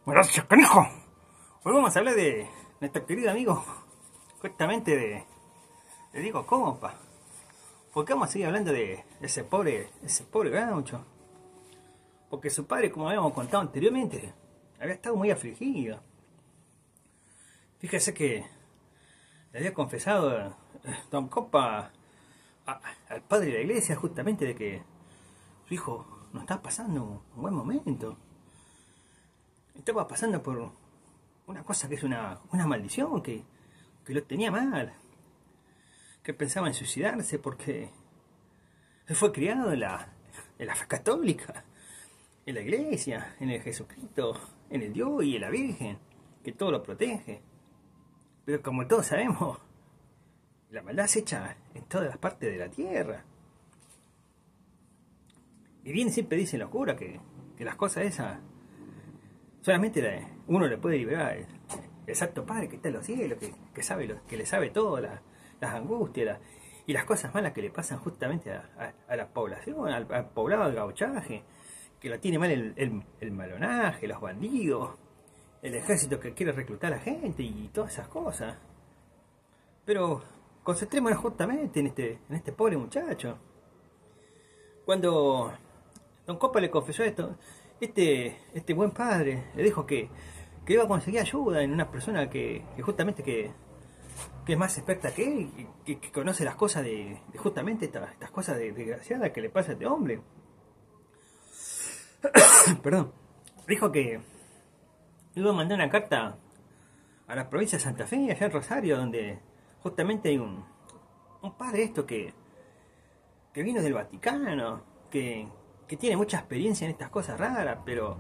Gracias, canijo. Hoy vamos a hablar de nuestro querido amigo, justamente de Diego Compa. Porque vamos a seguir hablando de ese pobre gaucho. Porque su padre, como habíamos contado anteriormente, había estado muy afligido. Fíjese que le había confesado Don Compa al padre de la iglesia justamente de que su hijo no estaba pasando un buen momento. Estaba pasando por una cosa que es una maldición, que lo tenía mal, que pensaba en suicidarse porque él fue criado en la fe católica, en la iglesia, en el Jesucristo, en el Dios y en la Virgen, que todo lo protege. Pero como todos sabemos, la maldad se echa en todas las partes de la tierra. Y bien siempre dicen los curas que las cosas esas solamente uno le puede liberar el Santo Padre que está en los cielos, que sabe que le sabe todo, las angustias y las cosas malas que le pasan justamente a la población, al poblado, al gauchaje, que lo tiene mal el malonaje, los bandidos, el ejército que quiere reclutar a la gente y todas esas cosas. Pero concentrémonos justamente en este pobre muchacho. Cuando Don Copa le confesó esto, este buen padre le dijo que iba a conseguir ayuda en una persona que justamente que es más experta que él, que conoce las cosas de justamente estas cosas desgraciadas que le pasa a este hombre. Perdón. Dijo que iba a mandar una carta a la provincia de Santa Fe, allá en Rosario, donde justamente hay un padre que vino del Vaticano, que tiene mucha experiencia en estas cosas raras, pero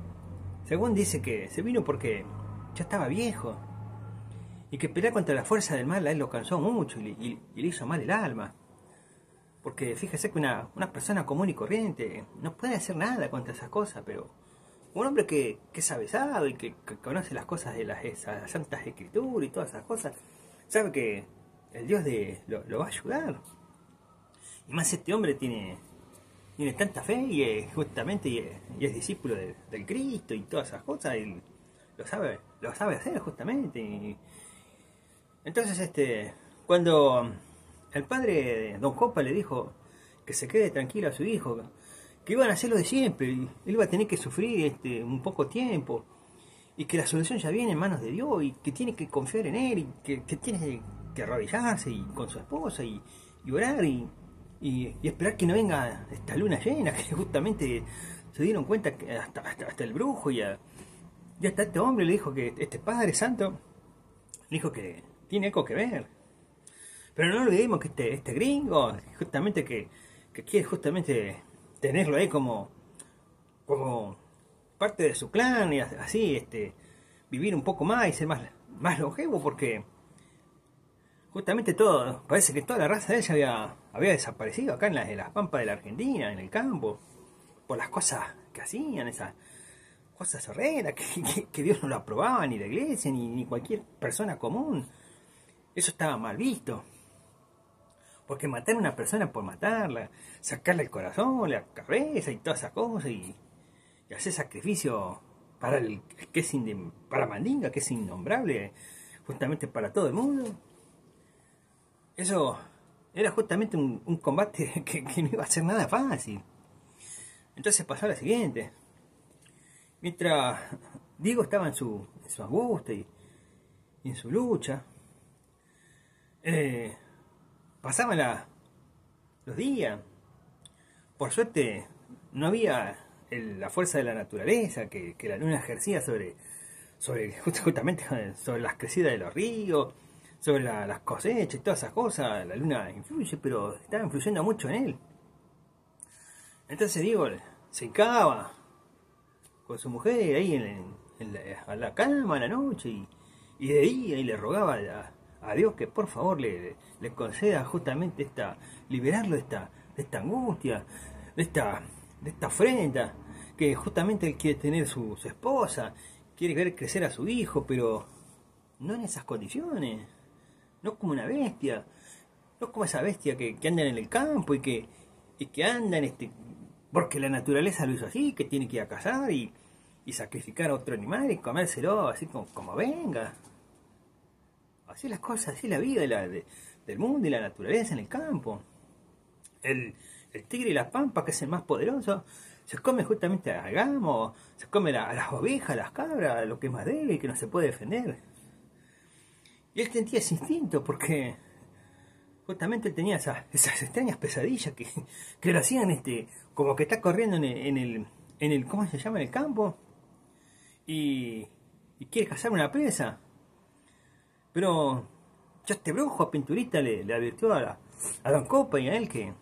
según dice que se vino porque ya estaba viejo y que pelear contra la fuerza del mal a él lo cansó mucho y le hizo mal el alma. Porque fíjese que una persona común y corriente no puede hacer nada contra esas cosas, pero un hombre que es avesado y que conoce las cosas de esas santas escrituras y todas esas cosas, sabe que el Dios lo va a ayudar. Y más este hombre tiene tanta fe y justamente y es discípulo del Cristo y todas esas cosas, y lo sabe hacer justamente. Y entonces cuando el padre de Don Copa le dijo que se quede tranquilo a su hijo, que iban a hacer lo de siempre, y él iba a tener que sufrir un poco tiempo, y que la solución ya viene en manos de Dios, y que tiene que confiar en él, y que tiene que arrodillarse y con su esposa y orar y esperar que no venga esta luna llena, que justamente se dieron cuenta que hasta el brujo y hasta este hombre le dijo que este Padre Santo le dijo que tiene algo que ver. Pero no olvidemos que este gringo, justamente que quiere justamente tenerlo ahí como parte de su clan y así vivir un poco más y ser más longevo, porque justamente parece que toda la raza de ella había desaparecido acá en las pampas de la Argentina, en el campo, por las cosas que hacían, esas cosas horrendas que Dios no lo aprobaba, ni la iglesia, ni cualquier persona común. Eso estaba mal visto. Porque matar a una persona por matarla, sacarle el corazón, la cabeza y todas esas cosas, y hacer sacrificio para para Mandinga, que es innombrable, justamente para todo el mundo. Eso era justamente un combate que no iba a ser nada fácil. Entonces pasó lo siguiente. Mientras Diego estaba en su angustia y en su lucha, pasaban los días. Por suerte no había la fuerza de la naturaleza que la luna ejercía justamente sobre las crecidas de los ríos, sobre las cosechas y todas esas cosas. La luna influye, pero estaba influyendo mucho en él. Entonces Diego se hincaba con su mujer ahí a la cama a la noche y de día, y le rogaba a Dios que por favor le conceda justamente liberarlo de esta angustia, de esta ofrenda, que justamente él quiere tener su esposa, quiere ver crecer a su hijo, pero no en esas condiciones, no como una bestia, no como esa bestia que andan en el campo y que andan porque la naturaleza lo hizo así, que tiene que ir a cazar y y sacrificar a otro animal y comérselo así como venga. Así las cosas, así la vida del mundo y la naturaleza en el campo. El tigre y la pampa, que es el más poderoso, se come justamente al gamo, se come a las ovejas, las cabras, lo que es más débil y que no se puede defender. Y él sentía ese instinto porque justamente él tenía esas extrañas pesadillas que lo hacían como que está corriendo en el ¿cómo se llama? En el campo y quiere cazar una presa. Pero ya este brujo a Pinturita le advirtió a Don Copa y a él que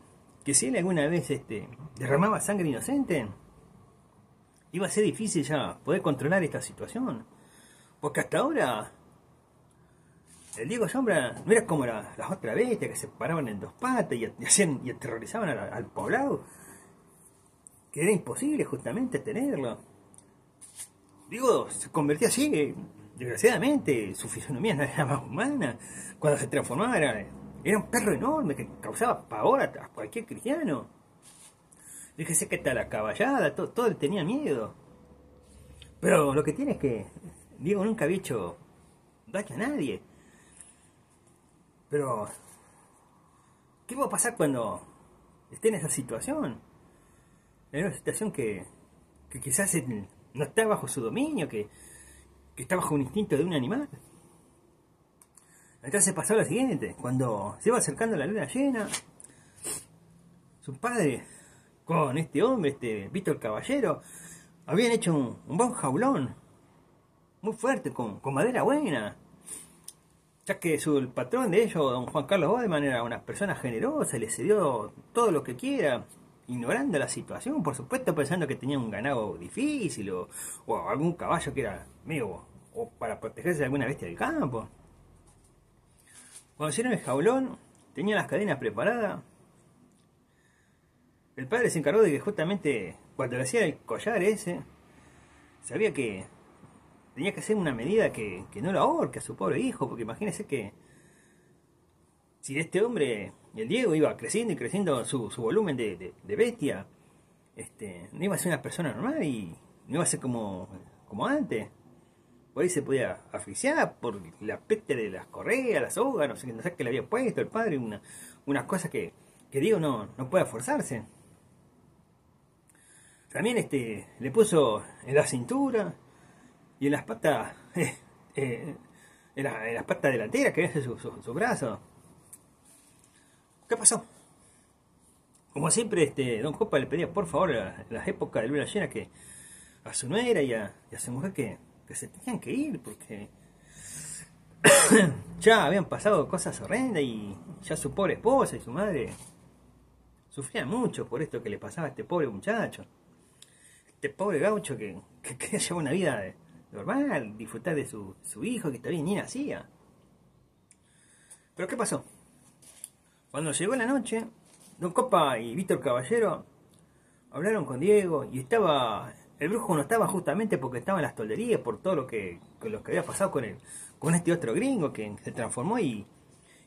si él alguna vez derramaba sangre inocente, iba a ser difícil ya poder controlar esta situación. Porque hasta ahora el Diego Sombra no era como las otras bestias que se paraban en dos patas y aterrorizaban al poblado, que era imposible justamente tenerlo. Diego se convertía así, desgraciadamente, su fisonomía no era más humana. Cuando se transformaba era un perro enorme que causaba pavor a cualquier cristiano. Fíjese que hasta la caballada, todo le tenía miedo. Pero lo que tiene es que Diego nunca había hecho daño a nadie. Pero ¿qué va a pasar cuando esté en esa situación? En una situación que quizás no está bajo su dominio, que está bajo un instinto de un animal. Entonces pasó lo siguiente: cuando se iba acercando la luna llena, su padre con este hombre, Víctor Caballero, habían hecho un buen jaulón muy fuerte, con madera buena, ya que el patrón de ellos, don Juan Carlos Bodeman, era una persona generosa, le cedió todo lo que quiera, ignorando la situación, por supuesto, pensando que tenía un ganado difícil o algún caballo que era medio, o para protegerse de alguna bestia del campo. Cuando hicieron el jaulón, tenía las cadenas preparadas. El padre se encargó de que justamente cuando le hacía el collar ese, sabía que tenía que hacer una medida que no lo ahorque a su pobre hijo, porque imagínese que si este hombre, el Diego, iba creciendo y creciendo su volumen de bestia, no iba a ser una persona normal y no iba a ser como antes. Por ahí se podía asfixiar por la peste de las correas, las sogas, no sé qué le había puesto el padre, unas cosas que Diego no puede forzarse. También le puso en la cintura y en las patas, en las patas delanteras, que es su brazo. ¿Qué pasó? Como siempre, Don Copa le pedía por favor en las épocas de luna llena que a su nuera y a su mujer que se tenían que ir porque ya habían pasado cosas horrendas y ya su pobre esposa y su madre sufrían mucho por esto que le pasaba a este pobre muchacho, este pobre gaucho que quería llevar una vida normal, disfrutar de su hijo que todavía ni nacía. Pero ¿qué pasó? Cuando llegó la noche, Don Copa y Víctor Caballero hablaron con Diego y el brujo no estaba justamente porque estaba en las tolderías por todo lo que había pasado con este otro gringo que se transformó y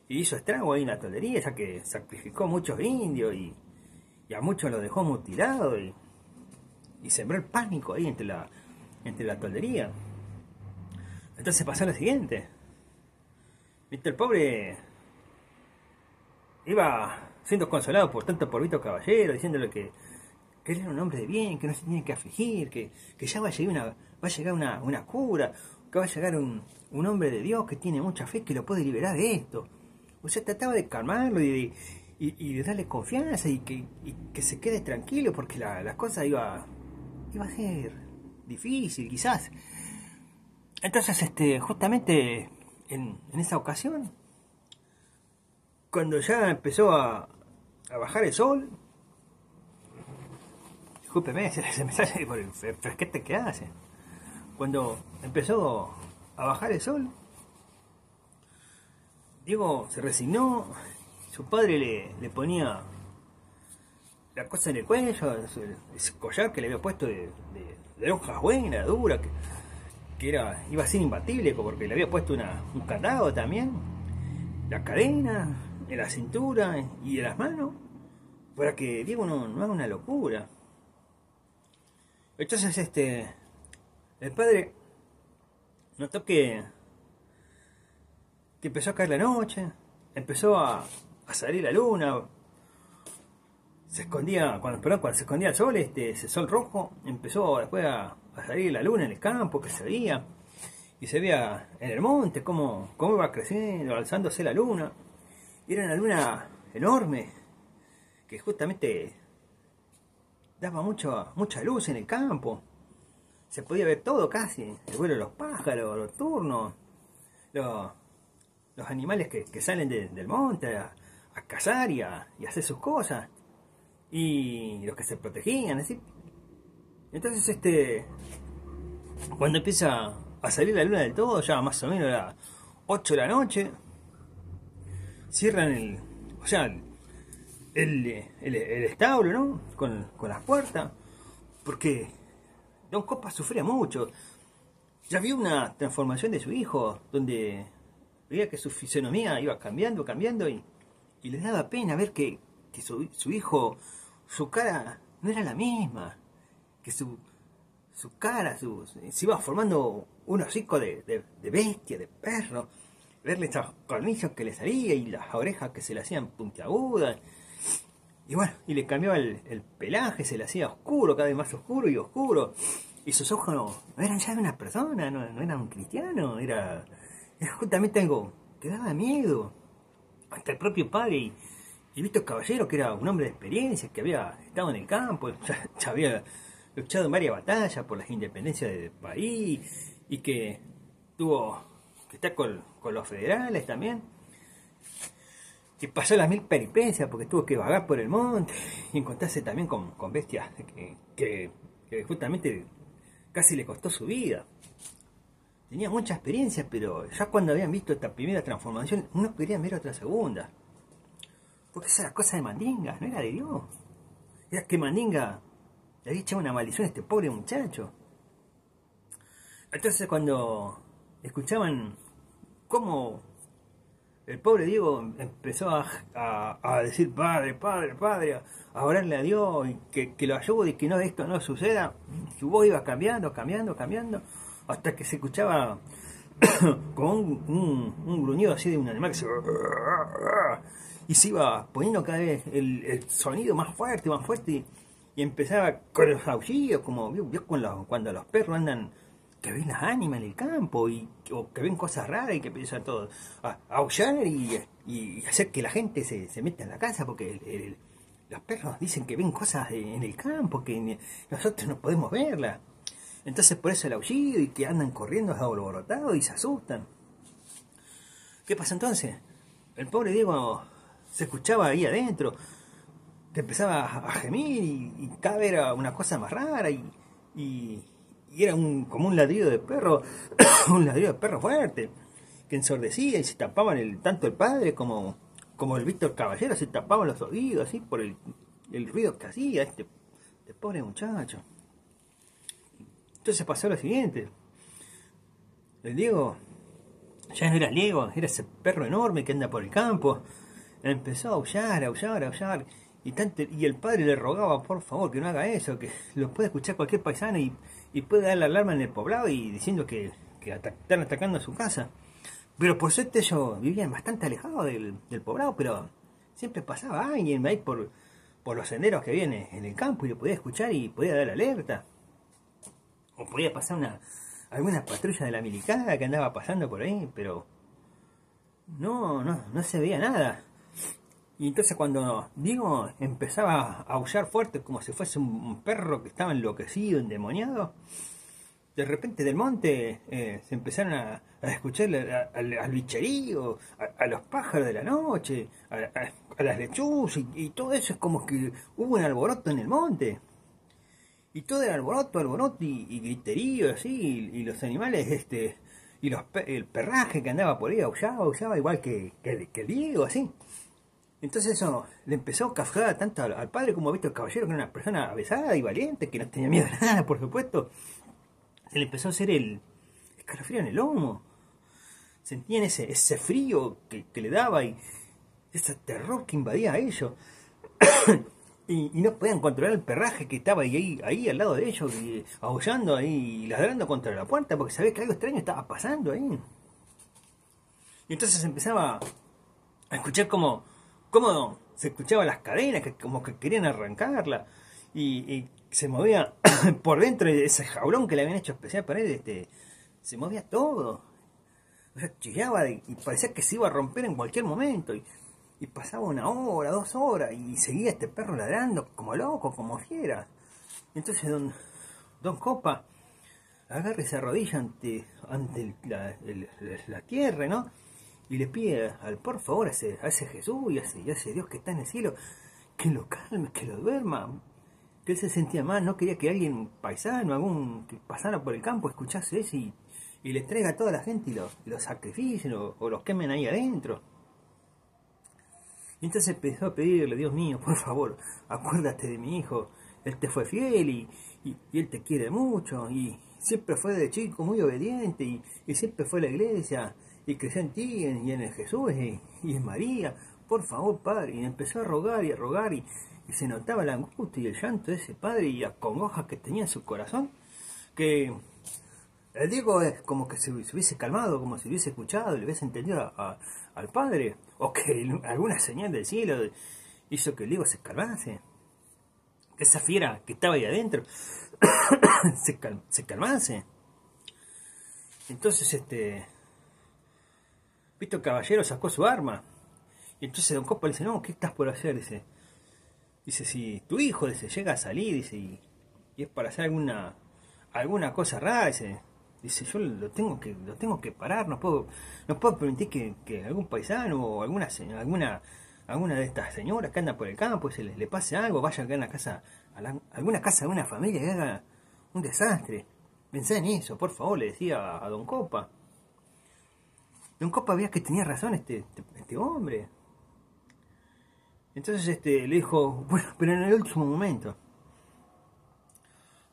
hizo estrago ahí en la toldería, ya que sacrificó muchos indios y a muchos los dejó mutilados y sembró el pánico ahí entre la toldería. Entonces pasó lo siguiente: Víctor el pobre iba siendo consolado por Víctor Caballero, diciéndole que él era un hombre de bien, que no se tiene que afligir, que ya va a llegar una cura, que va a llegar un hombre de Dios que tiene mucha fe, que lo puede liberar de esto. O sea, trataba de calmarlo y de darle confianza y que se quede tranquilo porque la cosa iba a ser difícil quizás. Entonces, justamente en esa ocasión, cuando ya empezó a bajar el sol, discúlpeme, se me sale por el fresquete que hace. Cuando empezó a bajar el sol, Diego se resignó. Su padre le ponía la cosa en el cuello, ese collar que le había puesto de hojas buenas, dura, que iba a ser imbatible porque le había puesto un candado también, la cadena en la cintura y en las manos, para que Diego no haga una locura. Entonces el padre notó que empezó a caer la noche, empezó a salir la luna, se escondía, cuando se escondía el sol, ese sol rojo, empezó después a salir la luna en el campo, que se veía, y se veía en el monte cómo iba creciendo, alzándose la luna. Y era una luna enorme, que justamente daba mucha luz en el campo. Se podía ver todo casi, el vuelo de los pájaros, los turnos, los animales que salen del monte a cazar y a hacer sus cosas, y los que se protegían, así. Entonces cuando empieza a salir la luna del todo, ya más o menos a las 8 de la noche, cierran el establo, ¿no? Con las puertas, porque Don Copa sufría mucho. Ya vio una transformación de su hijo, donde veía que su fisonomía iba cambiando, y le daba pena ver que su hijo, su cara no era la misma, que su cara se iba formando un hocico de bestia, de perro, verle estos colmillos que le salían y las orejas que se le hacían puntiagudas, y bueno, y le cambiaba el pelaje, se le hacía oscuro, cada vez más oscuro y oscuro, y sus ojos no eran ya de una persona, no era un cristiano, era justamente algo que daba miedo. Hasta el propio padre y Víctor Caballero, que era un hombre de experiencia, que había estado en el campo, ya había luchado en varias batallas por las independencias del país, y que tuvo que estar con los federales también, que pasó las 1000 peripecias porque tuvo que vagar por el monte y encontrarse también con bestias que justamente casi le costó su vida. Tenía mucha experiencia, pero ya cuando habían visto esta primera transformación, no querían ver otra segunda. Porque esa era cosa de Mandinga, no era de Dios. Era que Mandinga le había echado una maldición a este pobre muchacho. Entonces cuando escuchaban cómo el pobre Diego empezó a decir padre, a orarle a Dios, y que lo ayude y que esto no suceda, su voz iba cambiando, hasta que se escuchaba como un gruñido así de un animal que y se iba poniendo cada vez el sonido más fuerte, y empezaba con los aullidos, como vio cuando los perros andan, que ven las ánimas en el campo, o que ven cosas raras, y que empiezan todos a aullar y hacer que la gente se meta en la casa, porque los perros dicen que ven cosas en el campo, que nosotros no podemos verlas. Entonces por eso el aullido, y que andan corriendo alborotados y se asustan. ¿Qué pasa entonces? El pobre Diego se escuchaba ahí adentro, que empezaba a gemir, y cada vez era una cosa más rara, y era como un ladrido de perro, un ladrido de perro fuerte, que ensordecía, y se tapaban tanto el padre como el Víctor Caballero, se tapaban los oídos así por el ruido que hacía este pobre muchacho. Entonces pasó lo siguiente: el Diego ya no era Diego, era ese perro enorme que anda por el campo. Empezó a aullar, y el padre le rogaba por favor que no haga eso, que lo puede escuchar cualquier paisano y puede dar la alarma en el poblado y diciendo que están atacando a su casa. Pero por suerte ellos vivían bastante alejados del poblado, pero siempre pasaba alguien ahí por los senderos que viene en el campo, y lo podía escuchar y podía dar alerta. O podía pasar alguna patrulla de la militar que andaba pasando por ahí, pero no se veía nada. Y entonces cuando Diego empezaba a aullar fuerte, como si fuese un perro que estaba enloquecido, endemoniado, de repente del monte se empezaron a escuchar al bicherío, a los pájaros de la noche, a las lechuzas, y todo eso. Es como que hubo un alboroto en el monte. Y todo era alboroto y griterío así, y los animales, y el perraje que andaba por ahí aullaba igual que el Diego, así. Entonces eso le empezó a causar tanto al padre como a Víctor Caballero, que era una persona avesada y valiente, que no tenía miedo a nada, por supuesto. Se le empezó a hacer el escalofrío en el lomo. Sentían ese frío que le daba, y ese terror que invadía a ellos. y no podían controlar el perraje que estaba ahí al lado de ellos, y aullando ahí, y ladrando contra la puerta, porque sabía que algo extraño estaba pasando ahí. Y entonces empezaba a escuchar cómo se escuchaban las cadenas, que como que querían arrancarla, y se movía por dentro de ese jaulón que le habían hecho especial para él, se movía todo. O sea, chillaba y parecía que se iba a romper en cualquier momento. Y pasaba 1 hora, 2 horas, y seguía este perro ladrando como loco, como fiera. Entonces don Copa agarra y se arrodilla ante la tierra, ¿no? Y le pide por favor a ese Jesús y a ese Dios que está en el cielo, que lo calme, que lo duerma. Que él se sentía mal, no quería que alguien paisano, algún que pasara por el campo, escuchase eso y le traiga a toda la gente y lo sacrificen o los quemen ahí adentro. Y entonces empezó a pedirle: Dios mío, por favor, acuérdate de mi hijo, él te fue fiel y él te quiere mucho, y siempre fue de chico muy obediente, y siempre fue a la iglesia, y creció en ti, y en el Jesús, y en María, por favor, Padre. Y empezó a rogar, y se notaba la angustia y el llanto de ese padre, y la congoja que tenía en su corazón, que el Diego es como que se hubiese calmado, como si hubiese escuchado, le hubiese entendido al padre, o que alguna señal del cielo hizo que el Diego se calmase, que esa fiera que estaba ahí adentro se calmase. Entonces Vito Caballero sacó su arma, y entonces don Copa le dice: no, ¿qué estás por hacer? Dice, si tu hijo llega a salir, dice, y es para hacer alguna cosa rara, dice, yo lo tengo que parar, no puedo permitir que algún paisano o alguna de estas señoras que andan por el campo le pase algo, vaya a una casa, alguna casa de una familia que haga un desastre. Pensá en eso, por favor, le decía a don Copa. Don Copa veía que tenía razón este hombre. Entonces le dijo: bueno, pero en el último momento.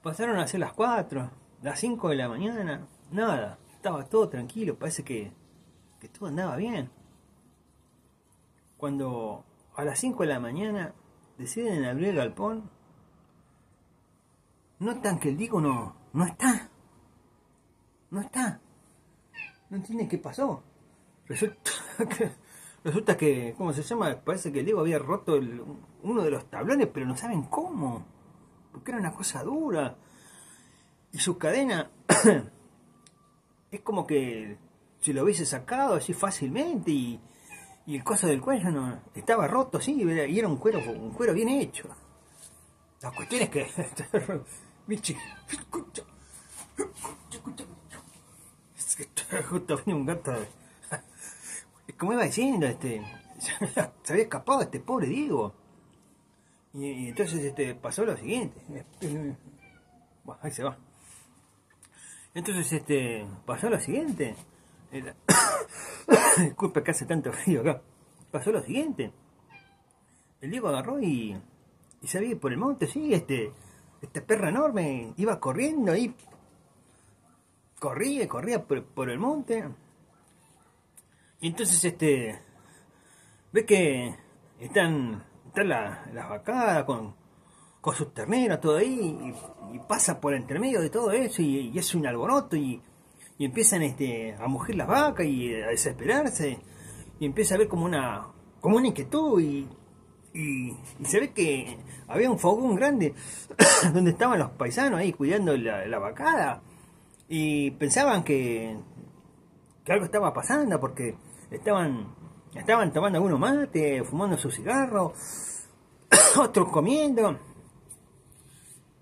Pasaron a ser las 4, las 5 de la mañana, nada, estaba todo tranquilo, parece que todo andaba bien. Cuando a las 5 de la mañana deciden abrir el galpón, notan que el Diego no está. No entienden qué pasó. Resulta que, ¿cómo se llama? Parece que el Diego había roto uno de los tablones, pero no saben cómo. Porque era una cosa dura. Y su cadena es como que si lo hubiese sacado así fácilmente, y el coso del cuello no estaba roto, sí, y era un cuero bien hecho. La cuestión es que Michi, escucha. Es que justo venía un gato. Como iba diciendo, se había escapado este pobre Diego. Y entonces pasó lo siguiente. Bueno, ahí se va. Entonces pasó lo siguiente. Disculpe que hace tanto frío acá. Pasó lo siguiente. El Diego agarró y se había ido por el monte, sí, esta perra enorme iba corriendo ahí. Corría por el monte. Y entonces ve que están las vacadas con sus terneros, todo ahí, y pasa por entre medio de todo eso, y es un alboroto, y empiezan a mugir las vacas y a desesperarse, y empieza a ver como una inquietud, y se ve que había un fogón grande donde estaban los paisanos ahí cuidando la vacada, y pensaban que algo estaba pasando, porque estaban tomando algunos mate, fumando su cigarro, otros comiendo,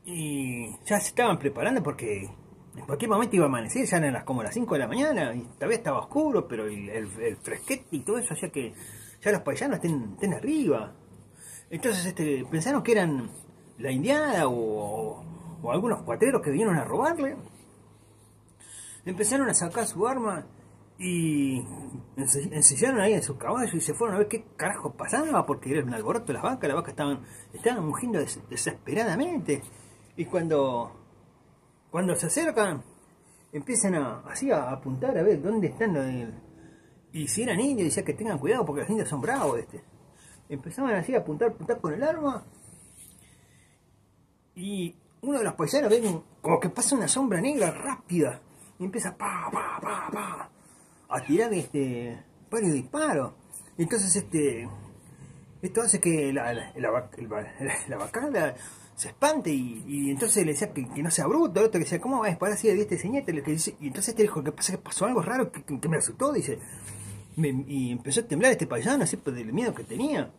y ya se estaban preparando porque en cualquier momento iba a amanecer. Ya eran como las 5 de la mañana y todavía estaba oscuro, pero el fresquete y todo eso hacía que ya los paisanos estén arriba. Entonces pensaron que eran la indiada o algunos cuatreros que vinieron a robarle. Empezaron a sacar su arma y ensillaron ahí en sus caballos y se fueron a ver qué carajo pasaba, porque era un alboroto de las vacas estaban mugiendo desesperadamente. Y cuando se acercan, empiezan así a apuntar a ver dónde están y si eran indios, decía que tengan cuidado porque los indios son bravos. Empezaban así a apuntar con el arma, Y uno de los paisanos ve como que pasa una sombra negra rápida y empieza a tirar varios disparos. Entonces esto hace que la bacala se espante y entonces le decía que no sea bruto, el otro que decía, ¿cómo va a disparar así de diestra y siniestra? Y entonces dijo, ¿qué pasa? Que pasó algo raro que me asustó, dice. Y empezó a temblar este paisano así por el miedo que tenía.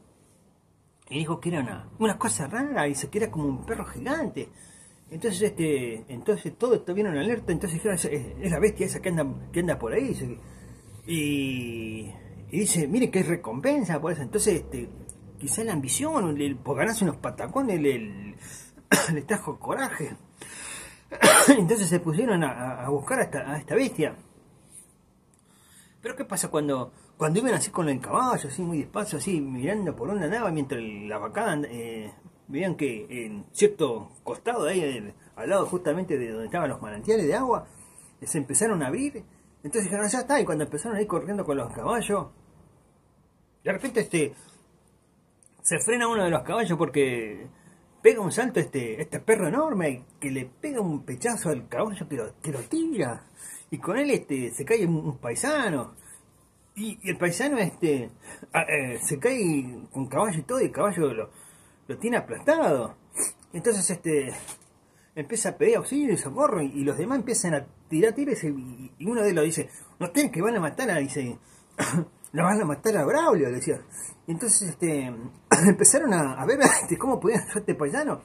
Y dijo que era una cosa rara, dice que era como un perro gigante. Entonces entonces todos tuvieron alerta, entonces dijeron, es la bestia esa que anda por ahí, dice. Y dice, mire que hay recompensa por eso. Entonces quizá la ambición, por ganarse unos patacones, le trajo coraje. Entonces se pusieron a buscar a esta bestia. Pero ¿qué pasa cuando iban así con el caballo, así muy despacio, así mirando por donde andaba, mientras la vacada veían que en cierto costado de ahí, al lado justamente de donde estaban los manantiales de agua, se empezaron a abrir? Entonces dijeron, ya está, y cuando empezaron a ir corriendo con los caballos, de repente se frena uno de los caballos porque pega un salto este perro enorme que le pega un pechazo al caballo que lo tira. Y con él se cae un paisano. Y el paisano se cae con caballo y todo, y el caballo lo tiene aplastado. Entonces empieza a pedir auxilio y socorro, y los demás empiezan a tirar tiros, y uno de ellos dice, no tienen que van a matar dice, lo van a matar a Braulio, le decía. Y entonces empezaron a ver cómo podían hacer este paisano.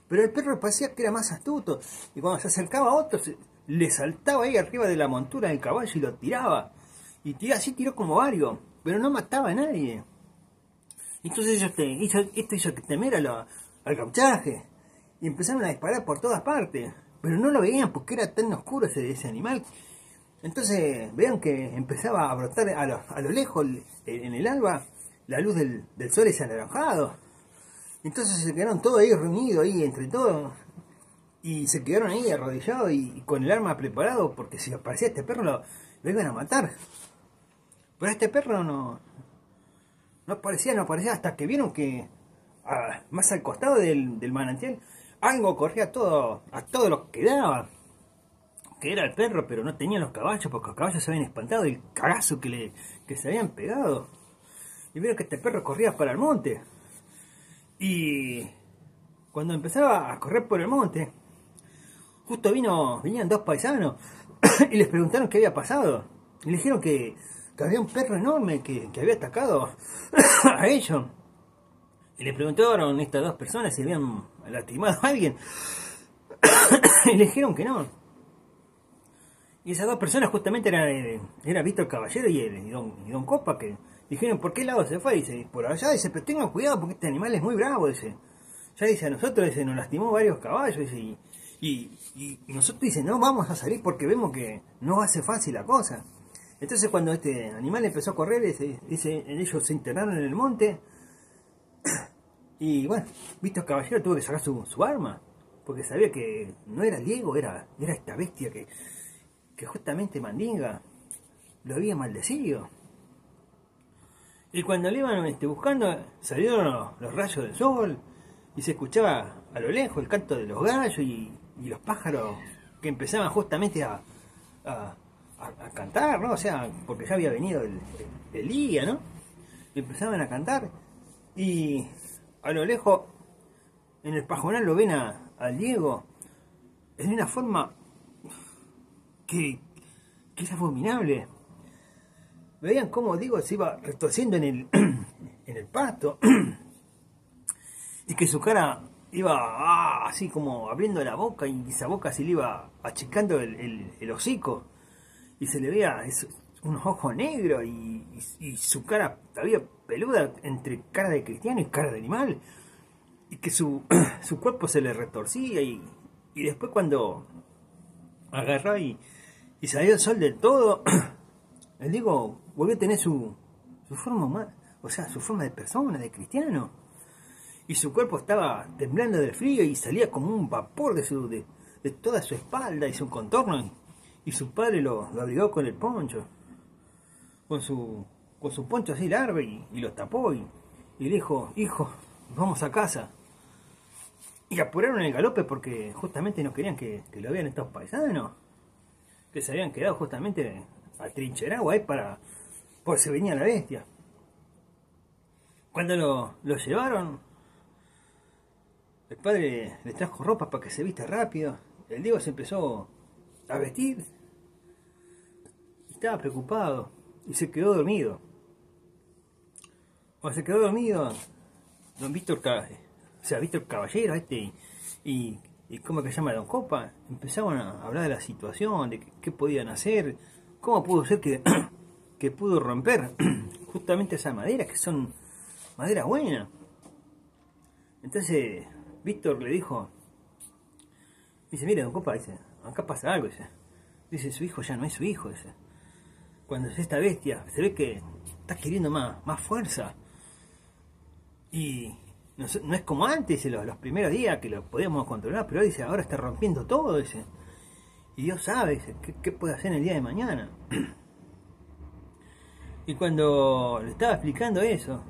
Pero el perro parecía que era más astuto, y cuando se acercaba a otro, le saltaba ahí arriba de la montura del caballo y lo tiraba. Y tiró como varios, pero no mataba a nadie. Entonces esto hizo que temer al gauchaje. Y empezaron a disparar por todas partes. Pero no lo veían porque era tan oscuro ese animal. Entonces vean que empezaba a brotar a lo lejos, en el alba, la luz del sol ese anaranjado. Entonces se quedaron todos ahí reunidos, ahí entre todos. Y se quedaron ahí arrodillados y con el arma preparado, porque si aparecía este perro lo iban a matar. Pero este perro no aparecía hasta que vieron que más al costado del manantial algo corría a todo lo que daba, que era el perro, pero no tenía los caballos porque los caballos se habían espantado del cagazo que se habían pegado. Y vieron que este perro corría para el monte. Y cuando empezaba a correr por el monte, justo venían dos paisanos y les preguntaron qué había pasado. Y le dijeron que había un perro enorme que había atacado a ellos. Y le preguntaron a estas dos personas si habían lastimado a alguien. Y le dijeron que no. Y esas dos personas justamente era Víctor Caballero y don Copa, que dijeron, ¿por qué lado se fue? Dice, por allá. Dice, pero tengan cuidado porque este animal es muy bravo. Dice, ya dice, a nosotros nos lastimó varios caballos. Dice, y nosotros dice, no vamos a salir porque vemos que no va a ser fácil la cosa. Entonces cuando este animal empezó a correr, ellos se internaron en el monte. Y bueno, Víctor Caballero tuvo que sacar su arma, porque sabía que no era Diego, era esta bestia que justamente Mandinga lo había maldecido. Y cuando le iban buscando, salieron los rayos del sol, y se escuchaba a lo lejos el canto de los gallos y los pájaros que empezaban justamente a cantar, ¿no? O sea, porque ya había venido el día, ¿no? Y empezaban a cantar, y a lo lejos, en el pajonal lo ven al Diego en una forma que es abominable. Veían cómo Diego se iba retorciendo en el pasto y que su cara iba así como abriendo la boca, y esa boca se le iba achicando el hocico y se le veía unos ojos negros y su cara todavía peluda entre cara de cristiano y cara de animal, y que su cuerpo se le retorcía, y después cuando agarró y salió el sol del todo, el Diego volvió a tener su forma humana, o sea, su forma de persona, de cristiano, y su cuerpo estaba temblando del frío y salía como un vapor de toda su espalda y su contorno, y su padre lo abrigó con el poncho, con su poncho así largo, y lo tapó y le dijo, hijo, vamos a casa. y apuraron el galope porque justamente no querían que lo vean estos paisanos, que se habían quedado justamente atrincherados ahí por si venía la bestia. Cuando lo llevaron, el padre le trajo ropa para que se vista rápido. El Diego se empezó a vestir, estaba preocupado y se quedó dormido. Cuando se quedó dormido, don Víctor Caballero y ¿cómo que se llama? Don Copa, empezaban a hablar de la situación, de qué podían hacer, cómo pudo ser que pudo romper justamente esa madera, que son madera buena. Entonces Víctor le dice, mire don Copa, dice, acá pasa algo, dice, su hijo ya no es su hijo, dice. Cuando es esta bestia, se ve que está queriendo más fuerza. Y no es como antes, los primeros días que lo podíamos controlar, pero dice, ahora está rompiendo todo, dice. Y Dios sabe, dice, qué puede hacer en el día de mañana. Y cuando le estaba explicando eso,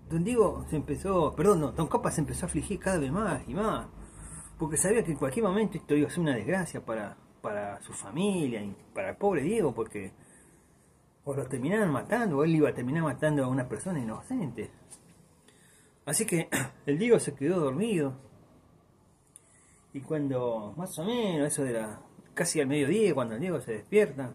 don Copa se empezó a afligir cada vez más y más, porque sabía que en cualquier momento esto iba a ser una desgracia para su familia y para el pobre Diego, porque o lo terminaban matando, o él iba a terminar matando a una persona inocente. Así que el Diego se quedó dormido, y cuando más o menos eso de casi al mediodía, cuando el Diego se despierta,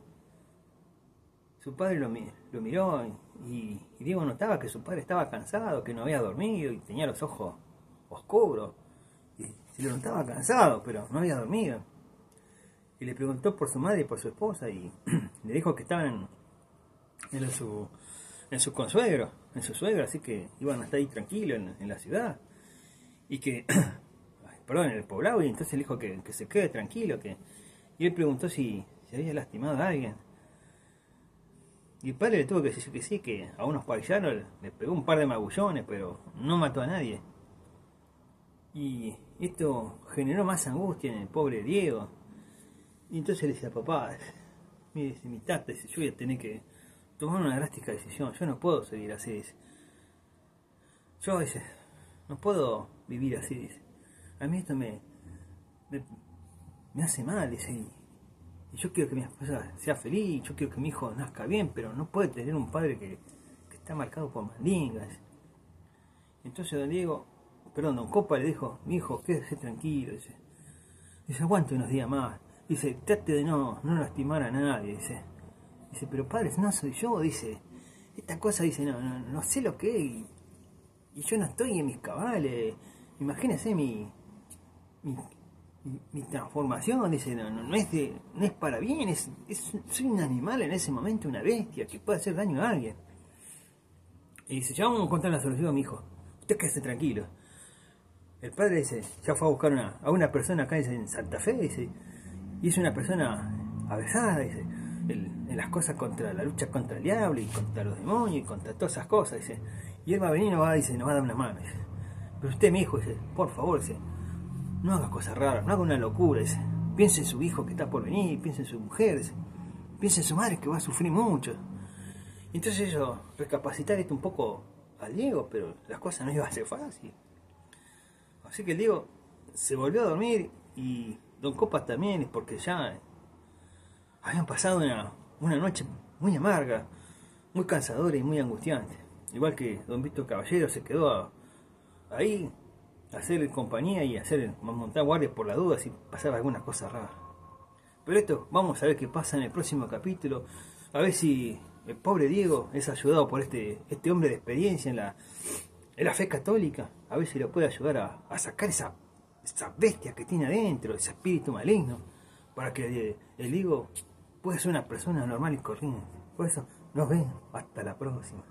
su padre lo miró y Diego notaba que su padre estaba cansado, que no había dormido y tenía los ojos oscuros. Y se lo notaba cansado, pero no había dormido. Y le preguntó por su madre y por su esposa y le dijo que estaban en su consuegro, en su suegro, así que iban a estar ahí tranquilos en la ciudad. Y que, en el poblado, y entonces le dijo que se quede tranquilo. Y él preguntó si había lastimado a alguien. Y el padre le tuvo que decir que sí, que a unos paisanos le pegó un par de magullones, pero no mató a nadie. Y esto generó más angustia en el pobre Diego. Y entonces le decía, papá, mire, mi tata, dice, yo voy a tener que tomar una drástica decisión, yo no puedo seguir así, dice. Yo, dice, no puedo vivir así, dice. A mí esto me hace mal, dice. Y yo quiero que mi esposa sea feliz, yo quiero que mi hijo nazca bien, pero no puede tener un padre que está marcado por mandingas. Entonces don Copa le dijo, mi hijo, quédese tranquilo, dice, aguante unos días más, dice, trate de no lastimar a nadie, dice, pero padre, no soy yo, dice, esta cosa, dice, no sé lo que es, y yo no estoy en mis cabales, imagínese mi transformación, dice, no es para bien, soy un animal en ese momento, una bestia que puede hacer daño a alguien. Y dice, ya vamos a encontrar la solución, mi hijo, usted quédese tranquilo. El padre dice, ya fue a buscar a una persona acá en Santa Fe, dice, y es una persona avesada, dice, en las cosas contra la lucha contra el diablo y contra los demonios y contra todas esas cosas, dice, y él va a venir y nos va a dar una mano, dice, pero usted, mi hijo, dice, por favor, dice, no haga cosas raras, no haga una locura, dice, piense en su hijo que está por venir, piense en su mujer, dice, piense en su madre que va a sufrir mucho. Y entonces ellos recapacitar esto un poco al Diego, pero las cosas no iban a ser fácil. Así que el Diego se volvió a dormir y don Copas también, porque ya habían pasado una noche muy amarga, muy cansadora y muy angustiante. Igual que don Víctor Caballero se quedó ahí a hacer compañía y a montar guardias por la duda si pasaba alguna cosa rara. Pero esto, vamos a ver qué pasa en el próximo capítulo, a ver si el pobre Diego es ayudado por este hombre de experiencia en la fe católica, a ver si lo puede ayudar a sacar esa bestia que tiene adentro, ese espíritu maligno, para que el Diego pueda ser una persona normal y corriente. Por eso nos vemos hasta la próxima.